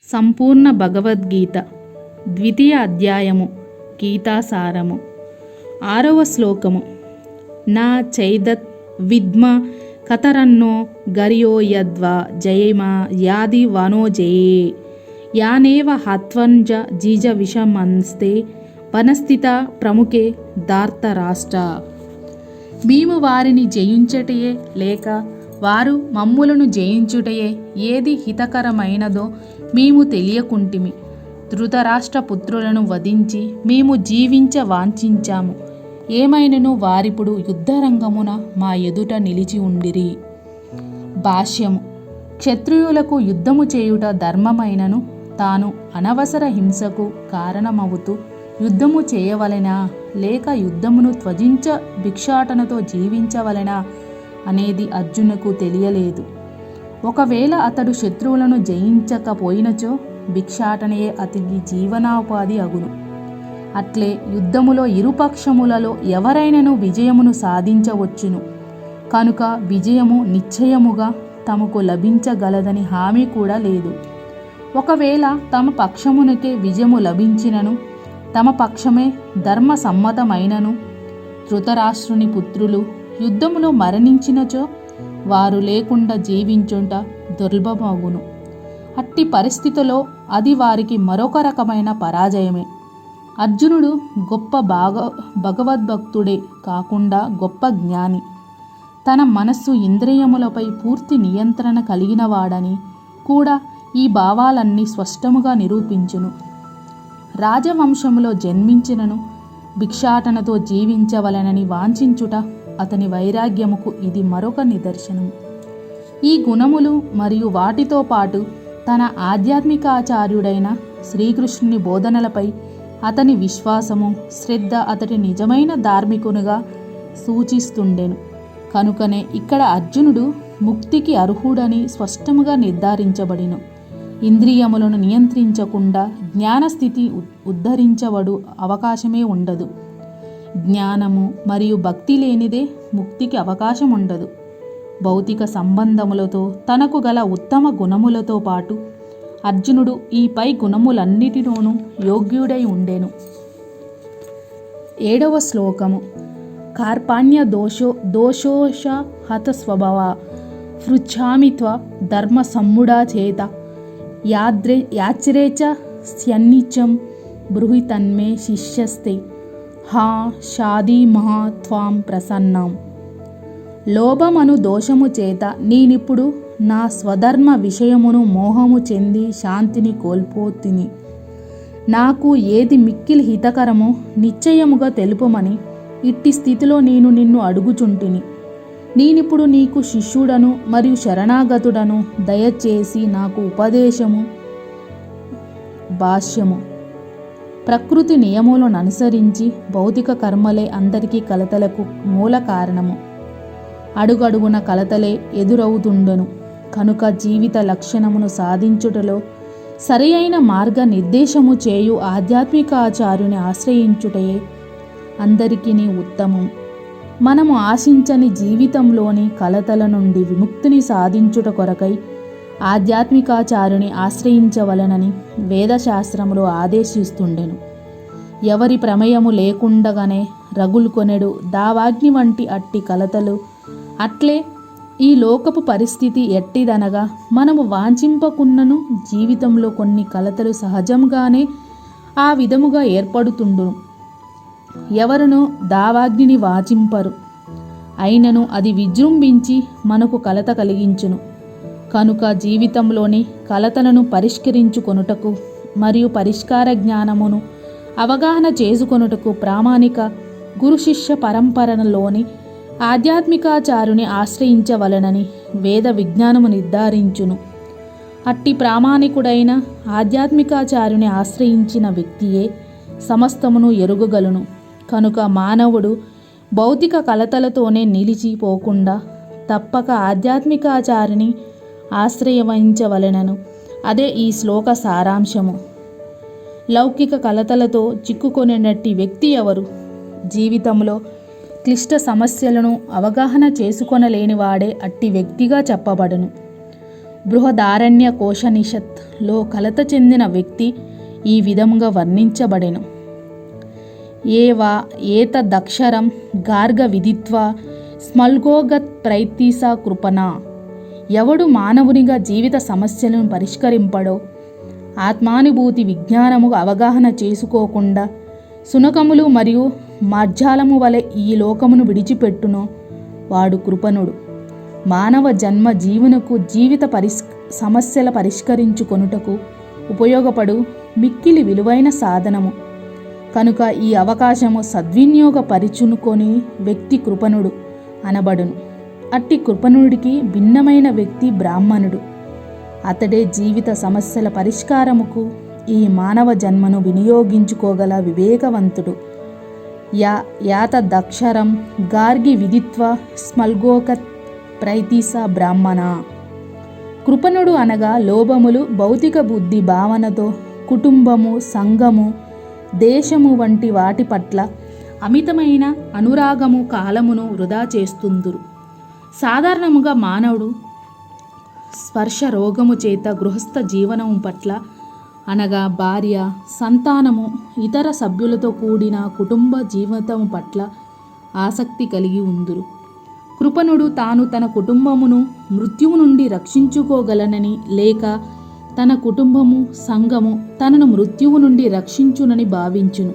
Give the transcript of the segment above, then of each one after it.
సంపూర్ణ భగవద్గీత ద్వితీయ అధ్యాయము గీతాసారము 6వ శ్లోకము. నా చైదత్ విద్మ కతరన్నో గర్యో యద్వా జయమా యాది వనోజయే యానేవ హత్వంజ జీజ విషమన్స్తే వనస్థిత ప్రముఖే ధార్తరాష్ట్ర. మేము వారిని జయించుటయే లేక వారు మమ్ములను జయించుటయే ఏది హితకరమైనదో మేము తెలియకుంటిమి. ధృతరాష్ట్ర పుత్రులను వధించి మేము జీవించ వాంఛించాము. ఏమైనను వారిప్పుడు యుద్ధరంగమున మా ఎదుట నిలిచి ఉండిరి. భాష్యము. క్షత్రియులకు యుద్ధము చేయుట ధర్మమైనను తాను అనవసర హింసకు కారణమవుతూ యుద్ధము చేయవలెనా లేక యుద్ధమును త్వజించ భిక్షాటనతో జీవించవలెనా అనేది అర్జునుకు తెలియలేదు. ఒకవేళ అతడు శత్రువులను జయించకపోయినచో భిక్షాటనయే అతని జీవనోపాధి అగును. అట్లే యుద్ధములో ఇరుపక్షములలో ఎవరైనను విజయమును సాధించవచ్చును. కనుక విజయము నిశ్చయముగా తమకు లభించగలదని హామీ కూడా లేదు. ఒకవేళ తమ పక్షమునకే విజయము లభించినను తమ పక్షమే ధర్మ సమ్మతమైనను ధృతరాష్ట్రుని పుత్రులు యుద్ధములో మరణించినచో వారు లేకుండా జీవించుట దుర్లభమగును. అట్టి పరిస్థితిలో అది వారికి మరొక రకమైన పరాజయమే. అర్జునుడు గొప్ప భగవద్భక్తుడే కాకుండా గొప్ప జ్ఞాని. తన మనస్సు ఇంద్రియములపై పూర్తి నియంత్రణ కలిగినవాడని కూడా ఈ భావాలన్నీ స్పష్టముగా నిరూపించును. రాజవంశములో జన్మించినను భిక్షాటనతో జీవించవలెనని వాంఛించుట అతని వైరాగ్యముకు ఇది మరొక నిదర్శనం. ఈ గుణములు మరియు వాటితో పాటు తన ఆధ్యాత్మికాచార్యుడైన శ్రీకృష్ణుని బోధనలపై అతని విశ్వాసము శ్రద్ధ అతడి నిజమైన ధార్మికునిగా సూచిస్తుండెను. కనుకనే ఇక్కడ అర్జునుడు ముక్తికి అర్హుడని స్పష్టముగా నిర్ధారించబడిను. ఇంద్రియములను నియంత్రించకుండా జ్ఞానస్థితి ఉద్ధరించబడు అవకాశమే ఉండదు. జ్ఞానము మరియు భక్తి లేనిదే ముక్తికి అవకాశం ఉండదు. భౌతిక సంబంధములతో తనకు గల ఉత్తమ గుణములతో పాటు అర్జునుడు ఈ పై గుణములన్నిటిలోనూ యోగ్యుడై ఉండెను. 7వ శ్లోకము. కార్పాణ్య దోషోష హత స్వభావ పృచ్ఛామి త్వ ధర్మ సమ్ముడా చేత యాచ్రేచ స్యన్నిచం బ్రూహి తన్మే శిష్యస్తే హా షాదీ మహా త్వాం ప్రసన్నాం. లోభమను దోషము చేత నేనిప్పుడు నా స్వధర్మ విషయమును మోహము చెంది శాంతిని కోల్పోతిని. నాకు ఏది మిక్కిలి హితకరమో నిశ్చయముగా తెలుపమని ఇట్టి స్థితిలో నేను నిన్ను అడుగుచుంటిని. నేనిప్పుడు నీకు శిష్యుడను మరియు శరణాగతుడను. దయచేసి నాకు ఉపదేశము. భాష్యము. ప్రకృతి నియములను అనుసరించి భౌతిక కర్మలే అందరికీ కలతలకు మూల కారణము. అడుగడుగున కలతలే ఎదురవుతుండెను. కనుక జీవిత లక్షణమును సాధించుటలో సరి అయిన మార్గ నిర్దేశము చేయు ఆధ్యాత్మికాచార్యుని ఆశ్రయించుటయే అందరికీ ఉత్తమం. మనము ఆశించని జీవితంలోని కలతల నుండి విముక్తిని సాధించుట కొరకై ఆధ్యాత్మికాచార్యుని ఆశ్రయించవలనని వేదశాస్త్రములు ఆదేశిస్తుండెను. ఎవరి ప్రమేయము లేకుండగానే రగులుకొనెడు దావాగ్ని వంటి అట్టి కలతలు. అట్లే ఈ లోకపు పరిస్థితి ఎట్టిదనగా మనము వాంఛింపకున్నను జీవితంలో కొన్ని కలతలు సహజంగానే ఆ విధముగా ఏర్పడుతుండును. ఎవరునూ దావాగ్నిని వాచింపరు. అయినను అది విజృంభించి మనకు కలత కలిగించును. కనుక జీవితంలోని కలతలను పరిష్కరించుకొనుటకు మరియు పరిష్కార జ్ఞానమును అవగాహన చేసుకొనుటకు ప్రామాణిక గురు శిష్య పరంపరలోని ఆధ్యాత్మికాచార్యుని ఆశ్రయించవలనని వేద విజ్ఞానము నిర్ధారించును. అట్టి ప్రామాణికుడైన ఆధ్యాత్మికాచార్యుని ఆశ్రయించిన వ్యక్తియే సమస్తమును ఎరుగగలును. కనుక మానవుడు భౌతిక కలతలతోనే నిలిచిపోకుండా తప్పక ఆధ్యాత్మికాచార్యుని ఆశ్రయించవలెనను. అదే ఈ శ్లోక సారాంశము. లౌకిక కలతలతో చిక్కుకొనేటట్టి వ్యక్తి ఎవరు? జీవితంలో క్లిష్ట సమస్యలను అవగాహన చేసుకొనలేనివాడే అట్టి వ్యక్తిగా చెప్పబడును. బృహదారణ్య కోశనిషత్లో కలత చెందిన వ్యక్తి ఈ విధముగా వర్ణించబడెను. ఏవా ఏతదక్షరం గార్గ విదిత్వా స్మల్గోగత్ ప్రయత్నిసా కృపణ. ఎవడు మానవునిగా జీవిత సమస్యలను పరిష్కరింపడో, ఆత్మానుభూతి విజ్ఞానము అవగాహన చేసుకోకుండా సునకములు మరియు మార్జాలము వలె ఈ లోకమును విడిచిపెట్టునో వాడు కృపణుడు. మానవ జన్మ జీవునకు జీవిత సమస్యల పరిష్కరించుకొనుటకు ఉపయోగపడు మిక్కిలి విలువైన సాధనము కనుక ఈ అవకాశము సద్వినియోగపరుచుకొని వ్యక్తి కృపణుడు అనబడును. అట్టి కృపణుడికి భిన్నమైన వ్యక్తి బ్రాహ్మణుడు. అతడే జీవిత సమస్యల పరిష్కారముకు ఈ మానవ జన్మను వినియోగించుకోగల వివేకవంతుడు. యాతదక్షరం గార్గి విదిత్వా స్మల్గోకత్ ప్రయతిసా బ్రాహ్మణ. కృపణుడు అనగా లోభములు, భౌతిక బుద్ధి భావనతో కుటుంబము, సంఘము, దేశము వంటి వాటి పట్ల అమితమైన అనురాగము కాలమును వృధా చేస్తుందురు. సాధారణముగా మానవుడు స్పర్శ రోగము చేత గృహస్థ జీవనము పట్ల అనగా భార్య, సంతానము, ఇతర సభ్యులతో కూడిన కుటుంబ జీవితము పట్ల ఆసక్తి కలిగి ఉందురు. కృపణుడు తాను తన కుటుంబమును మృత్యువు నుండి రక్షించుకోగలనని లేక తన కుటుంబము, సంఘము తనను మృత్యువు నుండి రక్షించునని భావించును.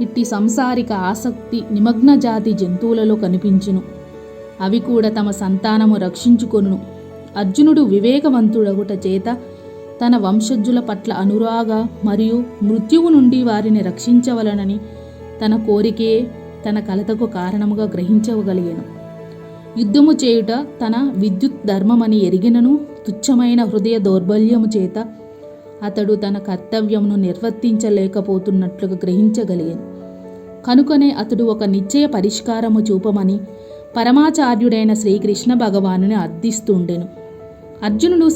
ఇట్టి సంసారిక ఆసక్తి నిమగ్న జాతి జంతువులలో కనిపించును. అవి కూడా తమ సంతానము రక్షించుకొనును. అర్జునుడు వివేకవంతుడగుట చేత తన వంశజుల పట్ల అనురాగ మరియు మృత్యువు నుండి వారిని రక్షించవలనని తన కోరికే తన కలతకు కారణముగా గ్రహించగలిగాను. యుద్ధము చేయుట తన విద్యుత్ ధర్మమని ఎరిగినను తుచ్చమైన హృదయ దౌర్బల్యము చేత అతడు తన కర్తవ్యమును నిర్వర్తించలేకపోతున్నట్లుగా గ్రహించగలిగాను. కనుకనే అతడు ఒక నిశ్చయ పరిష్కారము చూపమని పరమాచార్యుడైన శ్రీకృష్ణ భగవానుని అర్థిస్తుండెను. అర్జునుడు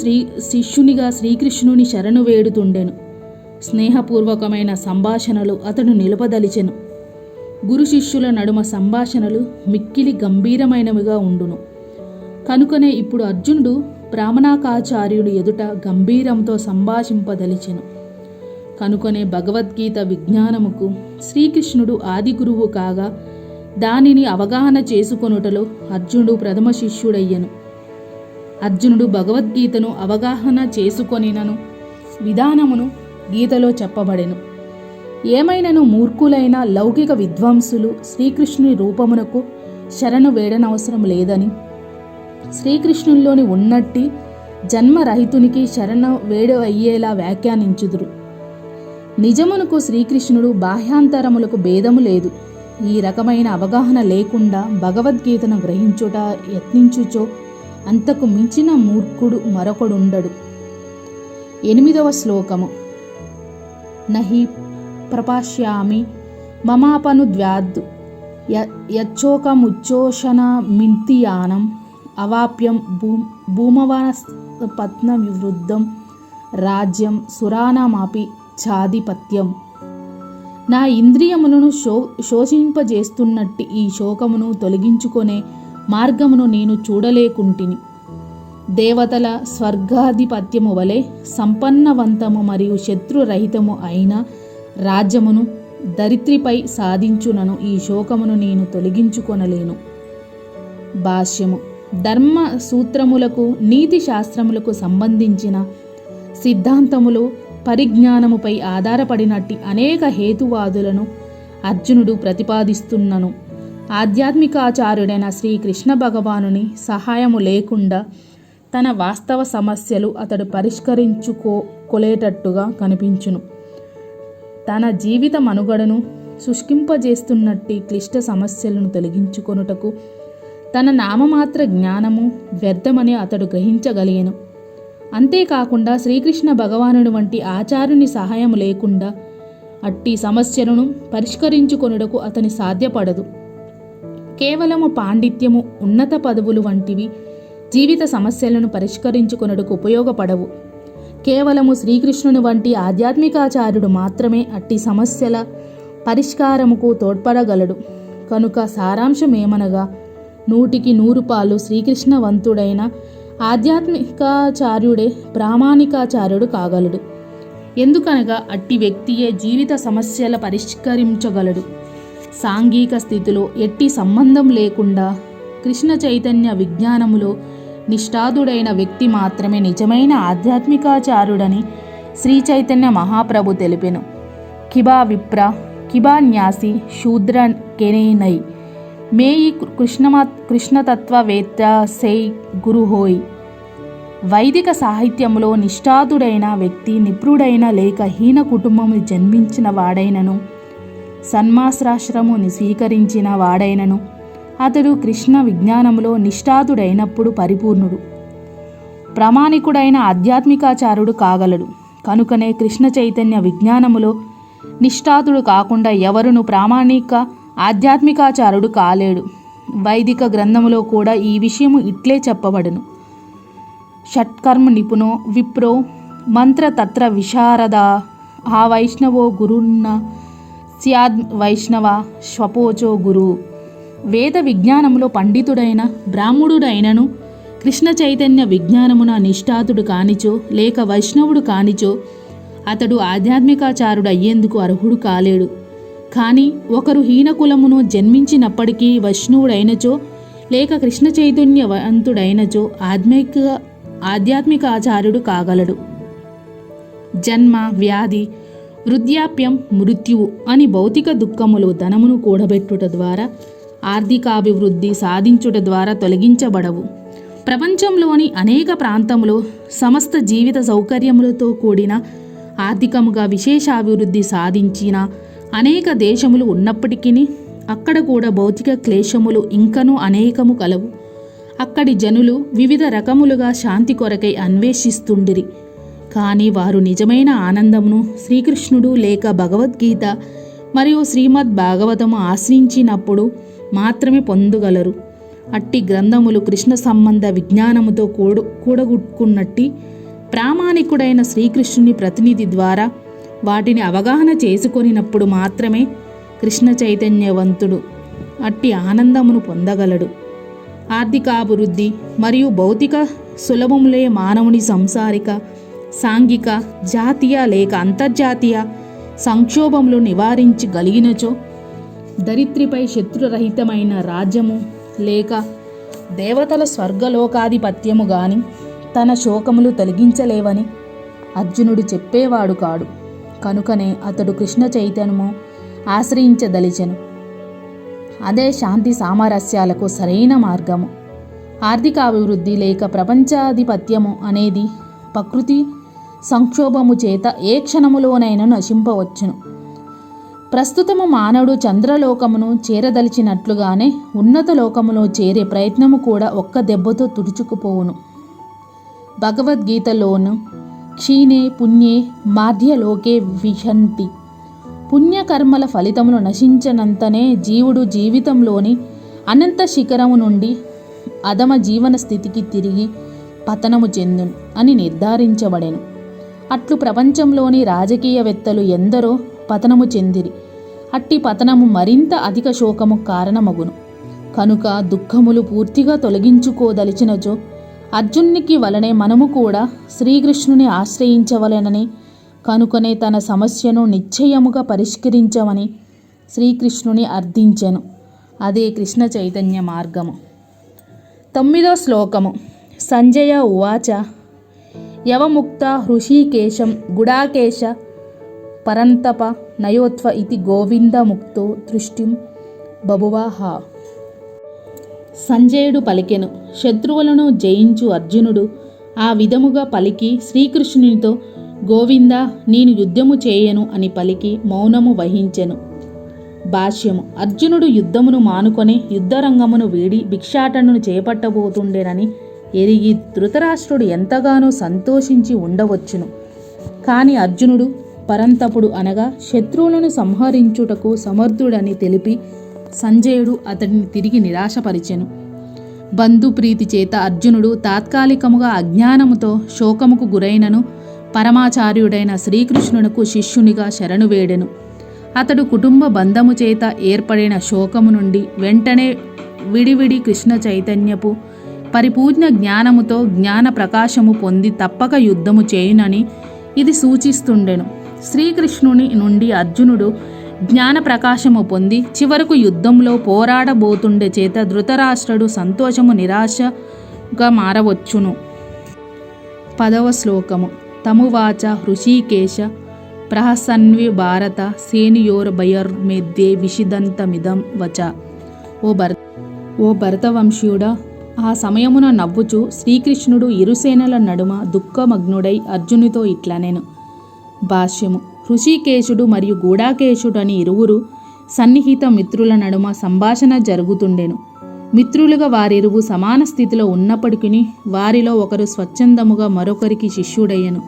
శిష్యునిగా శ్రీకృష్ణుని శరణు వేడుతుండెను. స్నేహపూర్వకమైన సంభాషణలు అతడు నిలుపదలిచెను. గురు శిష్యుల నడుమ సంభాషణలు మిక్కిలి గంభీరమైనవిగా ఉండును. కనుకనే ఇప్పుడు అర్జునుడు బ్రాహ్మణాకాచార్యుడు ఎదుట గంభీరంతో సంభాషింపదలిచెను. కనుకనే భగవద్గీత విజ్ఞానముకు శ్రీకృష్ణుడు ఆది గురువు కాగా దానిని అవగాహన చేసుకొనుటలో అర్జునుడు ప్రథమ శిష్యుడయ్యను. అర్జునుడు భగవద్గీతను అవగాహన చేసుకొనినను విధానమును గీతలో చెప్పబడెను. ఏమైనను మూర్ఖులైన లౌకిక విద్వాంసులు శ్రీకృష్ణుని రూపమునకు శరణు వేడనవసరం లేదని, శ్రీకృష్ణుల్లోని ఉన్నట్టి జన్మరహితునికి శరణ వేడు అయ్యేలా వ్యాఖ్యానించుదురు. నిజమునకు శ్రీకృష్ణుడు బాహ్యాంతరములకు భేదము లేదు. ఈ రకమైన అవగాహన లేకుండా భగవద్గీతను గ్రహించుట యత్నించుచో అంతకు మించిన మూర్ఖుడు మరొకడుండడు. 8వ శ్లోకము. నహి ప్రపశ్యామి మమాపనుద్వ్యాద్ యచ్చోకముచ్చోషణ మింతియానం అవాప్యం భూమవనపత్న వివృద్ధం రాజ్యం సురాణమాపి ఛాధిపత్యం. నా ఇంద్రియములను శోషింపజేస్తున్నట్టి ఈ శోకమును తొలగించుకొనే మార్గమును నేను చూడలేకుంటిని. దేవతల స్వర్గాధిపత్యము వలె సంపన్నవంతము మరియు శత్రురహితము అయిన రాజ్యమును దరిత్రిపై సాధించునను ఈ శోకమును నేను తొలగించుకొనలేను. భాష్యము. ధర్మ సూత్రములకు, నీతి శాస్త్రములకు సంబంధించిన సిద్ధాంతములు పరిజ్ఞానముపై ఆధారపడినట్టి అనేక హేతువాదులను అర్జునుడు ప్రతిపాదిస్తున్నను ఆధ్యాత్మికాచార్యుడైన శ్రీకృష్ణ భగవానుని సహాయము లేకుండా తన వాస్తవ సమస్యలు అతడు పరిష్కరించుకోలేటట్టుగా కనిపించును. తన జీవిత మనుగడను శుష్కింపజేస్తున్నట్టి క్లిష్ట సమస్యలను తొలగించుకొనుటకు తన నామమాత్ర జ్ఞానము వ్యర్థమని అతడు గ్రహించగలిగెను. అంతేకాకుండా శ్రీకృష్ణ భగవానుడు వంటి ఆచార్యుని సహాయం లేకుండా అట్టి సమస్యలను పరిష్కరించుకొనుటకు అతని సాధ్యపడదు. కేవలము పాండిత్యము, ఉన్నత పదవులు వంటివి జీవిత సమస్యలను పరిష్కరించుకొనుటకు ఉపయోగపడవు. కేవలము శ్రీకృష్ణుని వంటి ఆధ్యాత్మికాచార్యుడు మాత్రమే అట్టి సమస్యల పరిష్కారముకు తోడ్పడగలడు. కనుక సారాంశమేమనగా 100కి 100 పాలు శ్రీకృష్ణవంతుడైన ఆధ్యాత్మికాచార్యుడే ప్రామాణికాచార్యుడు కాగలడు. ఎందుకనగా అట్టి వ్యక్తియే జీవిత సమస్యల పరిష్కరించగలడు. సాంఘిక స్థితిలో ఎట్టి సంబంధం లేకుండా కృష్ణ చైతన్య విజ్ఞానములో నిష్ఠాతుడైన వ్యక్తి మాత్రమే నిజమైన ఆధ్యాత్మికాచార్యుడని శ్రీ చైతన్య మహాప్రభు తెలిపెను. కిబా విప్ర కిబా న్యాసి శూద్ర కెనేనై మేయి కృష్ణతత్వవేత్త సై గురుహోయ్. వైదిక సాహిత్యంలో నిష్ఠాతుడైన వ్యక్తి నిపుణుడైన లేక హీన కుటుంబము జన్మించిన వాడైనను సన్మాసాశ్రముని స్వీకరించిన వాడైనను అతడు కృష్ణ విజ్ఞానములో నిష్ఠాతుడైనప్పుడు పరిపూర్ణుడు, ప్రామాణికుడైన ఆధ్యాత్మికాచార్యుడు కాగలడు. కనుకనే కృష్ణ చైతన్య విజ్ఞానములో నిష్ఠాతుడు కాకుండా ఎవరును ప్రామాణిక ఆధ్యాత్మికాచార్యుడు కాలేడు. వైదిక గ్రంథములో కూడా ఈ విషయము ఇట్లే చెప్పబడును. షట్కర్మ నిపుణో విప్రో మంత్రతత్ర విశారద ఆ వైష్ణవో గురున్న స్యాద్ వైష్ణవ స్వపోచో గురు. వేద విజ్ఞానములో పండితుడైన బ్రాహ్మణుడైనను కృష్ణ చైతన్య విజ్ఞానమున నిష్ఠాతుడు కానిచో లేక వైష్ణవుడు కానిచో అతడు ఆధ్యాత్మికాచారుడు అయ్యేందుకు అర్హుడు కాలేడు. కానీ ఒకరు హీనకులమును జన్మించినప్పటికీ వైష్ణవుడైనచో లేక కృష్ణ చైతన్యవంతుడైనచో ఆధ్యాత్మికాచార్యుడు కాగలడు. జన్మ, వ్యాధి, వృద్ధాప్యం, మృత్యువు అని భౌతిక దుఃఖములు ధనమును కూడబెట్టుట ద్వారా ఆర్థికాభివృద్ధి సాధించుట ద్వారా తొలగించబడవు. ప్రపంచంలోని అనేక ప్రాంతములో సమస్త జీవిత సౌకర్యములతో కూడిన ఆర్థికముగా విశేషాభివృద్ధి సాధించిన అనేక దేశములు ఉన్నప్పటికీ అక్కడ కూడా భౌతిక క్లేశములు ఇంకనూ అనేకము కలవు. అక్కడి జనులు వివిధ రకములుగా శాంతి కొరకై అన్వేషిస్తుండిరి. కానీ వారు నిజమైన ఆనందమును శ్రీకృష్ణుడు లేక భగవద్గీత మరియు శ్రీమద్ భాగవతము ఆశ్రయించినప్పుడు మాత్రమే పొందగలరు. అట్టి గ్రంథములు కృష్ణ సంబంధ విజ్ఞానముతో కూడగుట్టుకున్నట్టి ప్రామాణికుడైన శ్రీకృష్ణుని ప్రతినిధి ద్వారా వాటిని అవగాహన చేసుకొనినప్పుడు మాత్రమే కృష్ణ చైతన్యవంతుడు అట్టి ఆనందమును పొందగలడు. ఆర్థికాభివృద్ధి మరియు భౌతిక సులభములే మానవుని సంసారిక, సాంఘిక, జాతీయ లేక అంతర్జాతీయ సంక్షోభములు నివారించగలిగినచో దరిద్రిపై శత్రురహితమైన రాజ్యము లేక దేవతల స్వర్గలోకాధిపత్యము గాని తన శోకములు తొలగించలేవని అర్జునుడు చెప్పేవాడు కాడు. కనుకనే అతడు కృష్ణ చైతన్యము ఆశ్రయించదలిచెను. అదే శాంతి సామరస్యాలకు సరైన మార్గము. ఆర్థికాభివృద్ధి లేక ప్రపంచాధిపత్యము అనేది ప్రకృతి సంక్షోభము చేత ఏ క్షణములోనైనా నశింపవచ్చును. ప్రస్తుతము మానవుడు చంద్రలోకమును చేరదలిచినట్లుగానే ఉన్నత లోకములో చేరే ప్రయత్నము కూడా ఒక్క దెబ్బతో తుడుచుకుపోవును. భగవద్గీతలోను క్షీణే పుణ్యే మాధ్యలోకే విశంతి. పుణ్యకర్మల ఫలితములు నశించనంతనే జీవుడు జీవితంలోని అనంత శిఖరము నుండి అధమ జీవన స్థితికి తిరిగి పతనము చెందును అని నిర్ధారించబడెను. అట్లు ప్రపంచంలోని రాజకీయవేత్తలు ఎందరో పతనము చెందిరి. అట్టి పతనము మరింత అధిక శోకము కారణమగును. కనుక దుఃఖములు పూర్తిగా తొలగించుకోదలిచినచో అర్జునునికి వలనే మనము కూడా శ్రీకృష్ణుని ఆశ్రయించవలెనని, కనుకనే తన సమస్యను నిశ్చయముగా పరిష్కరించమని శ్రీకృష్ణుని అర్థించెను. అదే కృష్ణ చైతన్య మార్గము. 9వ శ్లోకము. సంజయ ఉవాచ యవముక్త హృషీకేశం గుడాకేశ పరంతప నయోత్వ ఇతి గోవిందముక్తో దృష్టిం బభువాహ. సంజయుడు పలికెను. శత్రువులను జయించు అర్జునుడు ఆ విధముగా పలికి శ్రీకృష్ణునితో గోవింద నేను యుద్ధము చేయను అని పలికి మౌనము వహించెను. భాష్యము. అర్జునుడు యుద్ధమును మానుకొని యుద్ధరంగమును వీడి భిక్షాటనను చేపట్టబోతుండేనని ఎరిగి ధృతరాష్ట్రుడు ఎంతగానో సంతోషించి ఉండవచ్చును. కాని అర్జునుడు పరంతపుడు అనగా శత్రువులను సంహరించుటకు సమర్థుడని తెలిపి సంజయుడు అతడిని తిరిగి నిరాశపరిచెను. బంధుప్రీతి చేత అర్జునుడు తాత్కాలికముగా అజ్ఞానముతో శోకముకు గురైనను పరమాచార్యుడైన శ్రీకృష్ణునకు శిష్యునిగా శరణు వేడెను. అతడు కుటుంబ బంధము చేత ఏర్పడిన శోకము నుండి వెంటనే విడివిడి కృష్ణ చైతన్యపు పరిపూర్ణ జ్ఞానముతో జ్ఞాన ప్రకాశము పొంది తప్పక యుద్ధము చేయునని ఇది సూచిస్తుండెను. శ్రీకృష్ణుని నుండి అర్జునుడు జ్ఞాన ప్రకాశము పొంది చివరకు యుద్ధంలో పోరాడబోతుండే చేత ధృతరాష్ట్రుడు సంతోషము నిరాశగా మారవచ్చును. 10వ శ్లోకము. తమువాచ హృషీకేశ ప్రహసన్వి భారత సేనియోర్భయోర్మధ్యే విషిదంతమిదం వచ. ఓ భరతవంశీయుడా, ఆ సమయమున నవ్వుచు శ్రీకృష్ణుడు ఇరుసేనల నడుమ దుఃఖమగ్నుడై అర్జునితో ఇట్లనెను. భాష్యము. హృషీకేశుడు మరియు గూఢాకేశుడు అని ఇరువురు సన్నిహిత మిత్రుల నడుమ సంభాషణ జరుగుతుండెను. మిత్రులుగా వారిరువు సమాన స్థితిలో ఉన్నప్పటికీ వారిలో ఒకరు స్వచ్ఛందముగా మరొకరికి శిష్యుడయ్యను.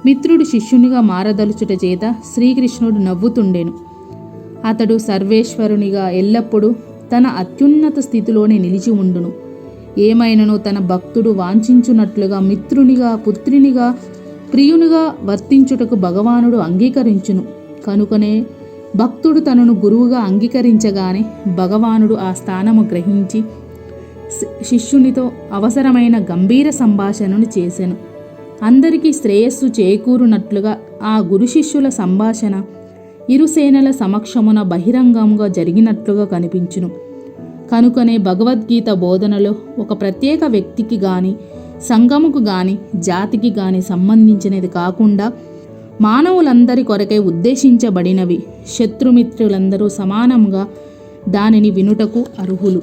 మిత్రుడు శిష్యునిగా మారదలుచుట చేత శ్రీకృష్ణుడు నవ్వుతుండెను. అతడు సర్వేశ్వరునిగా ఎల్లప్పుడూ తన అత్యున్నత స్థితిలోనే నిలిచి ఉండును. ఏమైనను తన భక్తుడు వాంఛించున్నట్లుగా మిత్రునిగా, పుత్రునిగా, ప్రియునిగా వర్తించుటకు భగవానుడు అంగీకరించును. కనుకనే భక్తుడు తనను గురువుగా అంగీకరించగానే భగవానుడు ఆ స్థానము గ్రహించి శిష్యునితో అవసరమైన గంభీర సంభాషణను చేసెను. అందరికీ శ్రేయస్సు చేకూరునట్లుగా ఆ గురు శిష్యుల సంభాషణ ఇరుసేనల సమక్షమున బహిరంగంగా జరిగినట్లుగా కనిపించును. కనుకనే భగవద్గీత బోధనలో ఒక ప్రత్యేక వ్యక్తికి గాని, సంఘముకు గాని, జాతికి గాని సంబంధించినది కాకుండా మానవులందరి కొరకై ఉద్దేశించబడినవి. శత్రుమిత్రులందరూ సమానంగా దానిని వినుటకు అర్హులు.